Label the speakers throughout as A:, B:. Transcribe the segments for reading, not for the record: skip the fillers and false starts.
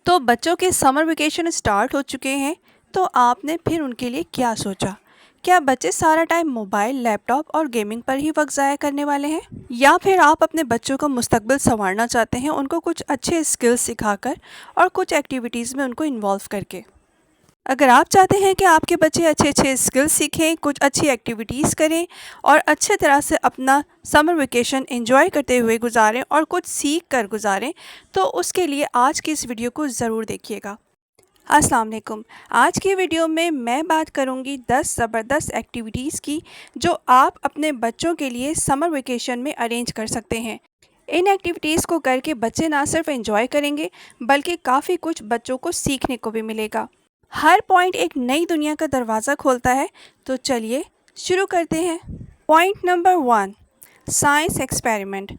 A: तो बच्चों के समर वेकेशन स्टार्ट हो चुके हैं, तो आपने फिर उनके लिए क्या सोचा? क्या बच्चे सारा टाइम मोबाइल, लैपटॉप और गेमिंग पर ही वक्त ज़ाया करने वाले हैं? या फिर आप अपने बच्चों का मुस्तकबिल संवारना चाहते हैं, उनको कुछ अच्छे स्किल्स सिखाकर और कुछ एक्टिविटीज़ में उनको इन्वॉल्व करके? अगर आप चाहते हैं कि आपके बच्चे अच्छे-अच्छे स्किल्स सीखें, कुछ अच्छी एक्टिविटीज़ करें और अच्छे तरह से अपना समर वेकेशन एंजॉय करते हुए गुजारें और कुछ सीख कर गुजारें, तो उसके लिए आज की इस वीडियो को ज़रूर देखिएगा। अस्सलाम वालेकुम। आज की वीडियो में मैं बात करूंगी 10 ज़बरदस्त एक्टिविटीज़ की जो आप अपने बच्चों के लिए समर वेकेशन में अरेंज कर सकते हैं। इन एक्टिविटीज़ को करके बच्चे ना सिर्फ एंजॉय करेंगे बल्कि काफ़ी कुछ बच्चों को सीखने को भी मिलेगा। हर पॉइंट एक नई दुनिया का दरवाज़ा खोलता है, तो चलिए शुरू करते हैं। Point number 1, science experiment.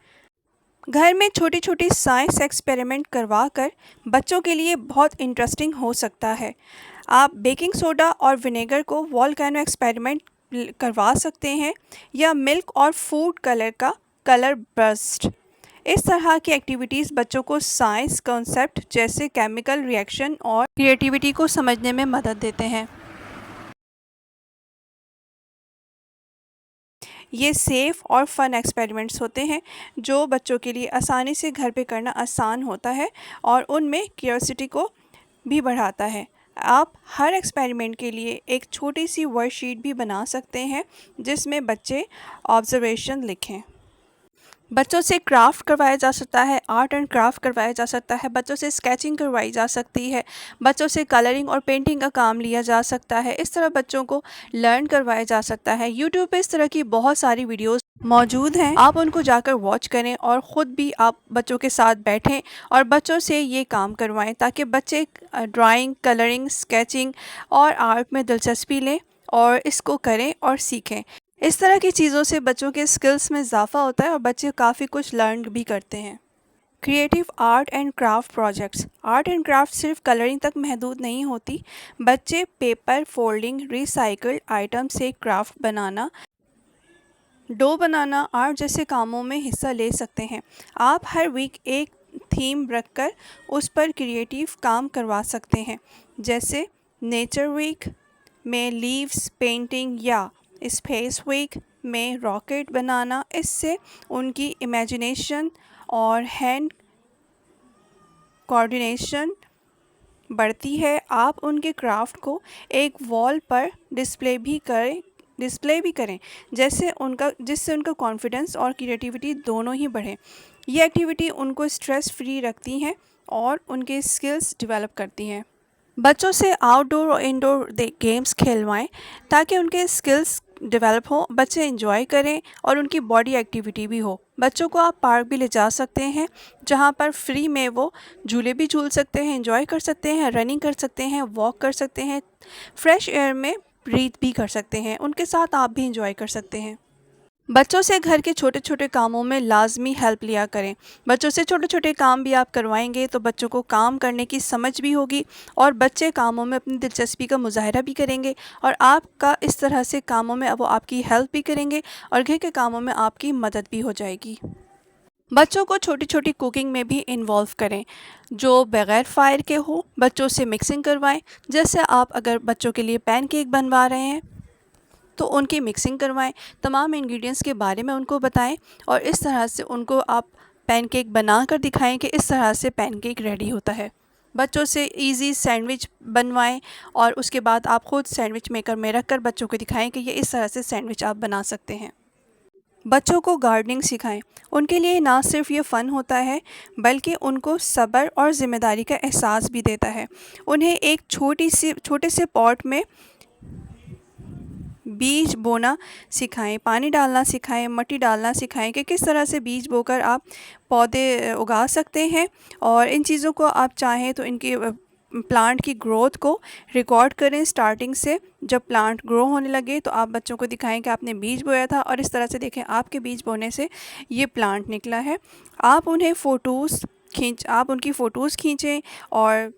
A: घर में छोटी-छोटी साइंस एक्सपेरिमेंट करवा कर बच्चों के लिए बहुत इंटरेस्टिंग हो सकता है। आप बेकिंग सोडा और विनेगर को वोल्केनो एक्सपेरिमेंट करवा सकते हैं या मिल्क और फूड कलर का कलर बर्स्ट। इस तरह की एक्टिविटीज़ बच्चों को साइंस कॉन्सेप्ट जैसे केमिकल रिएक्शन और क्रिएटिविटी को समझने में मदद देते हैं। ये सेफ़ और फ़न एक्सपेरिमेंट्स होते हैं जो बच्चों के लिए आसानी से घर पे करना आसान होता है और उनमें क्यूरियोसिटी को भी बढ़ाता है। आप हर एक्सपेरिमेंट के लिए एक छोटी सी वर्कशीट भी बना सकते हैं जिसमें बच्चे ऑब्जर्वेशन लिखें। बच्चों से क्राफ़्ट करवाया जा सकता है, आर्ट एंड क्राफ़्ट करवाया जा सकता है, बच्चों से स्केचिंग करवाई जा सकती है, बच्चों से कलरिंग और पेंटिंग का काम लिया जा सकता है। इस तरह बच्चों को लर्न करवाया जा सकता है। यूट्यूब पे इस तरह की बहुत सारी वीडियोज़ मौजूद हैं, आप उनको जाकर वॉच करें और ख़ुद भी आप बच्चों के साथ बैठें और बच्चों से ये काम करवाएँ ताकि बच्चे ड्राइंग, कलरिंग, स्केचिंग और आर्ट में दिलचस्पी लें और इसको करें और सीखें। इस तरह की चीज़ों से बच्चों के स्किल्स में इजाफ़ा होता है और बच्चे काफ़ी कुछ लर्न भी करते हैं। Creative art and craft projects. Art and craft सिर्फ कलरिंग तक महदूद नहीं होती। बच्चे पेपर फोल्डिंग, रिसाइकल्ड आइटम से क्राफ्ट बनाना, डो बनाना, आर्ट जैसे कामों में हिस्सा ले सकते हैं। आप हर वीक एक थीम रखकर उस पर क्रिएटिव काम करवा सकते हैं, जैसे नेचर वीक में लीव्स पेंटिंग या स्पेस वीक में रॉकेट बनाना। इससे उनकी इमेजिनेशन और हैंड कोऑर्डिनेशन बढ़ती है। आप उनके क्राफ्ट को एक वॉल पर डिस्प्ले भी करें जिससे उनका कॉन्फिडेंस और क्रिएटिविटी दोनों ही बढ़े। ये एक्टिविटी उनको स्ट्रेस फ्री रखती हैं और उनके स्किल्स डेवलप करती हैं। बच्चों से आउटडोर और इंडोर गेम्स खेलवाएं ताकि उनके स्किल्स डेवलप हों, बच्चे एंजॉय करें और उनकी बॉडी एक्टिविटी भी हो। बच्चों को आप पार्क भी ले जा सकते हैं जहां पर फ्री में वो झूले भी झूल सकते हैं, एंजॉय कर सकते हैं, रनिंग कर सकते हैं, वॉक कर सकते हैं, फ्रेश एयर में ब्रीथ भी कर सकते हैं। उनके साथ आप भी एंजॉय कर सकते हैं। बच्चों से घर के छोटे-छोटे कामों में लाज़मी हेल्प लिया करें। बच्चों से छोटे-छोटे काम भी आप करवाएँगे तो बच्चों को काम करने की समझ भी होगी और बच्चे कामों में अपनी दिलचस्पी का मुज़ाहरा भी करेंगे और आपका इस तरह से कामों में वो आपकी हेल्प भी करेंगे और घर के कामों में आपकी मदद भी हो जाएगी। बच्चों को छोटी-छोटी कुकिंग में भी इन्वॉल्व करें, जो बगैर फायर के हो। बच्चों से मिक्सिंग करवाएँ, जैसे आप अगर बच्चों के लिए पैनकेक बनवा रहे हैं तो उनकी मिक्सिंग करवाएं, तमाम इंग्रेडिएंट्स के बारे में उनको बताएं और इस तरह से उनको आप पैनकेक बनाकर दिखाएं कि इस तरह से पैनकेक रेडी होता है। बच्चों से इजी सैंडविच बनवाएं और उसके बाद आप ख़ुद सैंडविच मेकर में रख कर बच्चों को दिखाएं कि ये इस तरह से सैंडविच आप बना सकते हैं। बच्चों को गार्डनिंग सिखाएं। उनके लिए ना सिर्फ ये फ़न होता है बल्कि उनको सब्र और ज़िम्मेदारी का एहसास भी देता है। उन्हें एक छोटे से पॉट में बीज बोना सिखाएं, पानी डालना सिखाएं, मिट्टी डालना सिखाएं कि किस तरह से बीज बोकर आप पौधे उगा सकते हैं। और इन चीज़ों को आप चाहें तो इनकी प्लांट की ग्रोथ को रिकॉर्ड करें स्टार्टिंग से। जब प्लांट ग्रो होने लगे तो आप बच्चों को दिखाएं कि आपने बीज बोया था और इस तरह से देखें आपके बीज बोने से ये प्लांट निकला है। आप उनकी फ़ोटोज़ खींचें और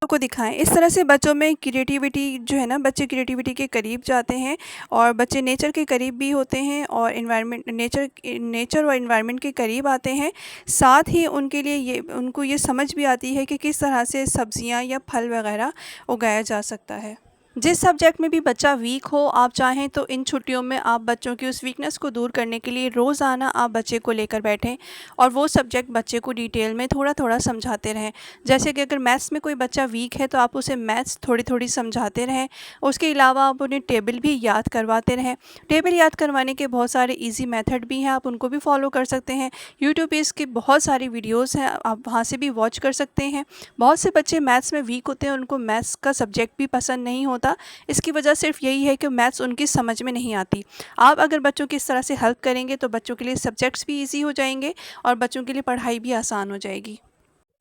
A: को दिखाएं। इस तरह से बच्चों में क्रिएटिविटी जो है ना, बच्चे क्रिएटिविटी के करीब जाते हैं और बच्चे नेचर के करीब भी होते हैं और नेचर और इन्वायरमेंट के करीब आते हैं। साथ ही उनके लिए उनको ये समझ भी आती है कि किस तरह से सब्जियां या फल वगैरह उगाया जा सकता है। जिस सब्जेक्ट में भी बच्चा वीक हो, आप चाहें तो इन छुट्टियों में आप बच्चों की उस वीकनेस को दूर करने के लिए रोज़ाना आप बच्चे को लेकर बैठें और वो सब्जेक्ट बच्चे को डिटेल में थोड़ा थोड़ा समझाते रहें। जैसे कि अगर मैथ्स में कोई बच्चा वीक है तो आप उसे मैथ्स थोड़ी थोड़ी समझाते रहें। उसके अलावा आप उन्हें टेबल भी याद करवाते रहें। टेबल याद करवाने के बहुत सारे ईजी मेथड भी हैं, आप उनको भी फॉलो कर सकते हैं। यूट्यूब पे इसकी बहुत सारी वीडियोज़ हैं, आप वहाँ से भी वॉच कर सकते हैं। बहुत से बच्चे मैथ्स में वीक होते हैं, उनको मैथ्स का सब्जेक्ट भी पसंद नहीं होता। इसकी वजह सिर्फ यही है कि मैथ्स उनकी समझ में नहीं आती। आप अगर बच्चों की इस तरह से हेल्प करेंगे तो बच्चों के लिए सब्जेक्ट्स भी ईजी हो जाएंगे और बच्चों के लिए पढ़ाई भी आसान हो जाएगी।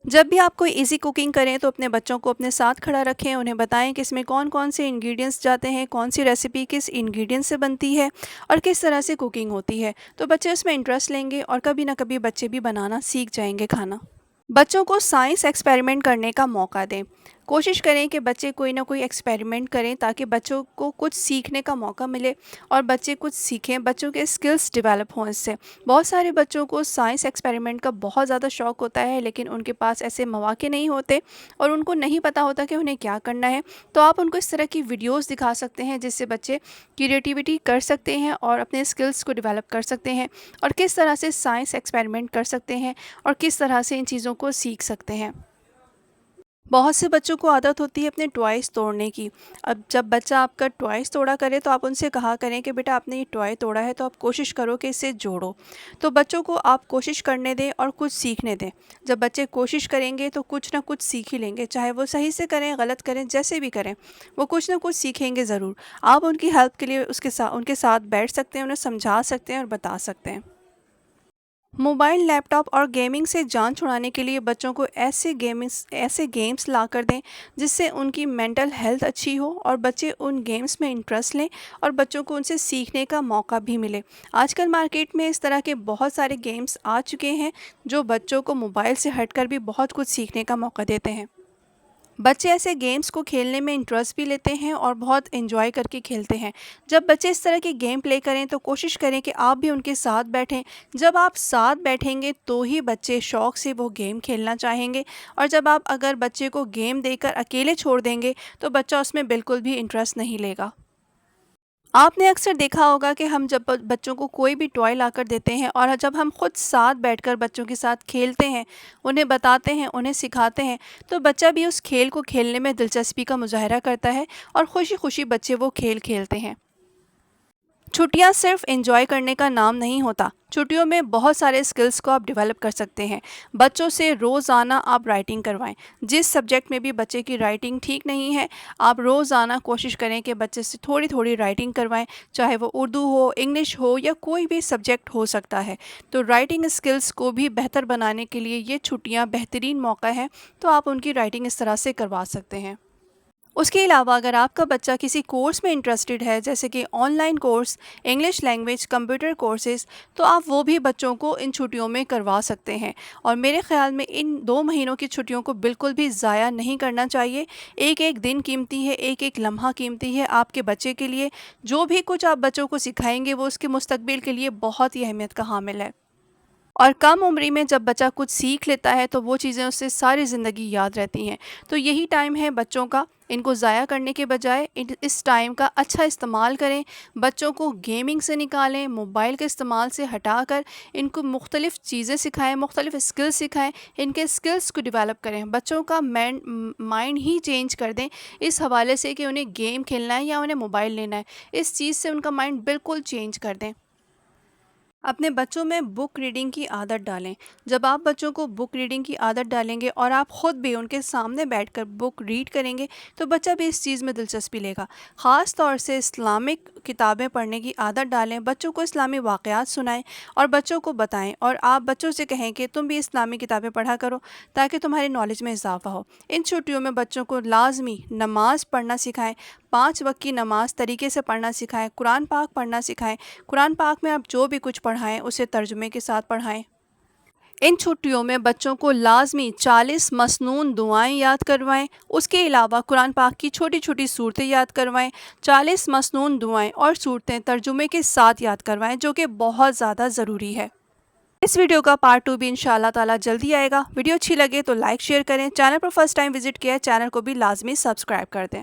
A: जब भी आप कोई इजी कुकिंग करें तो अपने बच्चों को अपने साथ खड़ा रखें, उन्हें बताएं कि इसमें कौन कौन से इंग्रेडिएंट्स जाते हैं, कौन सी रेसिपी किस इंग्रेडिएंट से बनती है और किस तरह से कुकिंग होती है। तो बच्चे उसमें इंटरेस्ट लेंगे और कभी ना कभी बच्चे भी बनाना सीख जाएंगे खाना। बच्चों को साइंस एक्सपेरिमेंट करने का मौका दें। कोशिश करें कि बच्चे कोई ना कोई एक्सपेरिमेंट करें ताकि बच्चों को कुछ सीखने का मौका मिले और बच्चे कुछ सीखें, बच्चों के स्किल्स डेवलप हों इससे। बहुत सारे बच्चों को साइंस एक्सपेरिमेंट का बहुत ज़्यादा शौक़ होता है लेकिन उनके पास ऐसे मौके नहीं होते और उनको नहीं पता होता कि उन्हें क्या करना है। तो आप उनको इस तरह की वीडियोज़ दिखा सकते हैं जिससे बच्चे क्रिएटिविटी कर सकते हैं और अपने स्किल्स को डेवलप कर सकते हैं और किस तरह से साइंस एक्सपेरिमेंट कर सकते हैं और किस तरह से इन चीज़ों को सीख सकते हैं। बहुत से बच्चों को आदत होती है अपने टॉयज़ तोड़ने की। अब जब बच्चा आपका टॉयज़ तोड़ा करे तो आप उनसे कहा करें कि बेटा आपने ये टॉय तोड़ा है तो आप कोशिश करो कि इसे जोड़ो। तो बच्चों को आप कोशिश करने दें और कुछ सीखने दें। जब बच्चे कोशिश करेंगे तो कुछ ना कुछ सीख ही लेंगे, चाहे वो सही से करें गलत करें जैसे भी करें, वो कुछ ना कुछ सीखेंगे ज़रूर। आप उनकी हेल्प के लिए उनके साथ बैठ सकते हैं, उन्हें समझा सकते हैं और बता सकते हैं। मोबाइल, लैपटॉप और गेमिंग से जान छुड़ाने के लिए बच्चों को ऐसे गेम्स ला कर दें जिससे उनकी मेंटल हेल्थ अच्छी हो और बच्चे उन गेम्स में इंटरेस्ट लें और बच्चों को उनसे सीखने का मौका भी मिले। आजकल मार्केट में इस तरह के बहुत सारे गेम्स आ चुके हैं जो बच्चों को मोबाइल से हटकर भी बहुत कुछ सीखने का मौका देते हैं। बच्चे ऐसे गेम्स को खेलने में इंटरेस्ट भी लेते हैं और बहुत एंजॉय करके खेलते हैं। जब बच्चे इस तरह के गेम प्ले करें तो कोशिश करें कि आप भी उनके साथ बैठें। जब आप साथ बैठेंगे तो ही बच्चे शौक़ से वो गेम खेलना चाहेंगे और जब आप अगर बच्चे को गेम देकर अकेले छोड़ देंगे तो बच्चा उसमें बिल्कुल भी इंटरेस्ट नहीं लेगा। आपने अक्सर देखा होगा कि हम जब बच्चों को कोई भी टॉय लाकर देते हैं और जब हम खुद साथ बैठकर बच्चों के साथ खेलते हैं, उन्हें बताते हैं, उन्हें सिखाते हैं, तो बच्चा भी उस खेल को खेलने में दिलचस्पी का मुजाहरा करता है और खुशी खुशी बच्चे वो खेल खेलते हैं। छुट्टियां सिर्फ एंजॉय करने का नाम नहीं होता। छुट्टियों में बहुत सारे स्किल्स को आप डेवलप कर सकते हैं। बच्चों से रोज़ाना आप राइटिंग करवाएं। जिस सब्जेक्ट में भी बच्चे की राइटिंग ठीक नहीं है, आप रोज़ाना कोशिश करें कि बच्चे से थोड़ी थोड़ी राइटिंग करवाएं, चाहे वो उर्दू हो, इंग्लिश हो या कोई भी सब्जेक्ट हो सकता है। तो राइटिंग स्किल्स को भी बेहतर बनाने के लिए ये छुट्टियाँ बेहतरीन मौका है, तो आप उनकी राइटिंग इस तरह से करवा सकते हैं। उसके अलावा अगर आपका बच्चा किसी कोर्स में इंटरेस्टेड है, जैसे कि online course, English language, computer courses, तो आप वो भी बच्चों को इन छुट्टियों में करवा सकते हैं। और मेरे ख़्याल में इन 2 महीनों की छुट्टियों को बिल्कुल भी ज़ाया नहीं करना चाहिए। एक-एक दिन कीमती है, एक-एक लम्हा कीमती है आपके बच्चे के लिए। जो भी कुछ आप बच्चों को सिखाएँगे वो उसके मुस्तकबिल के लिए बहुत ही अहमियत का हामिल है। और कम उम्री में जब बच्चा कुछ सीख लेता है तो वो चीज़ें उससे सारी ज़िंदगी याद रहती हैं। तो यही टाइम है बच्चों का, इनको ज़ाया करने के बजाय इस टाइम का अच्छा इस्तेमाल करें। बच्चों को गेमिंग से निकालें, मोबाइल के इस्तेमाल से हटाकर इनको मुख्तलिफ़ चीज़ें सिखाएं, मुख्तलिफ़ स्किल्स सिखाएं, इनके स्किल्स को डेवलप करें। बच्चों का माइंड ही चेंज कर दें इस हवाले से कि उन्हें गेम खेलना है या उन्हें मोबाइल लेना है। इस चीज़ से उनका माइंड बिल्कुल चेंज कर दें। अपने बच्चों में बुक रीडिंग की आदत डालें। जब आप बच्चों को बुक रीडिंग की आदत डालेंगे और आप ख़ुद भी उनके सामने बैठकर बुक रीड करेंगे तो बच्चा भी इस चीज़ में दिलचस्पी लेगा। ख़ास तौर से इस्लामिक किताबें पढ़ने की आदत डालें। बच्चों को इस्लामी वाक़यात सुनाएं और बच्चों को बताएं और आप बच्चों से कहें कि तुम भी इस्लामी किताबें पढ़ा करो ताकि तुम्हारी नॉलेज में इजाफ़ा हो। इन छुट्टियों में बच्चों को लाजमी नमाज़ पढ़ना सिखाएं। 5 वक्त की नमाज़ तरीके से पढ़ना सिखाएं। कुरान पाक पढ़ना सिखाएं। कुरान पाक में आप जो भी कुछ पढ़ाएं उसे तर्जुमे के साथ पढ़ाएं। इन छुट्टियों में बच्चों को लाजमी 40 मसनून दुआएं याद करवाएं। उसके अलावा कुरान पाक की छोटी छोटी सूरतें याद करवाएं। 40 मसनून दुआएं और सूरतें तर्जुमे के साथ याद करवाएं, जो कि बहुत ज़्यादा ज़रूरी है। इस वीडियो का पार्ट 2 भी इंशाल्लाह ताला जल्दी आएगा। वीडियो अच्छी लगे तो लाइक शेयर करें। चैनल पर फर्स्ट टाइम विजिट किया है, चैनल को भी लाजमी सब्सक्राइब कर दें।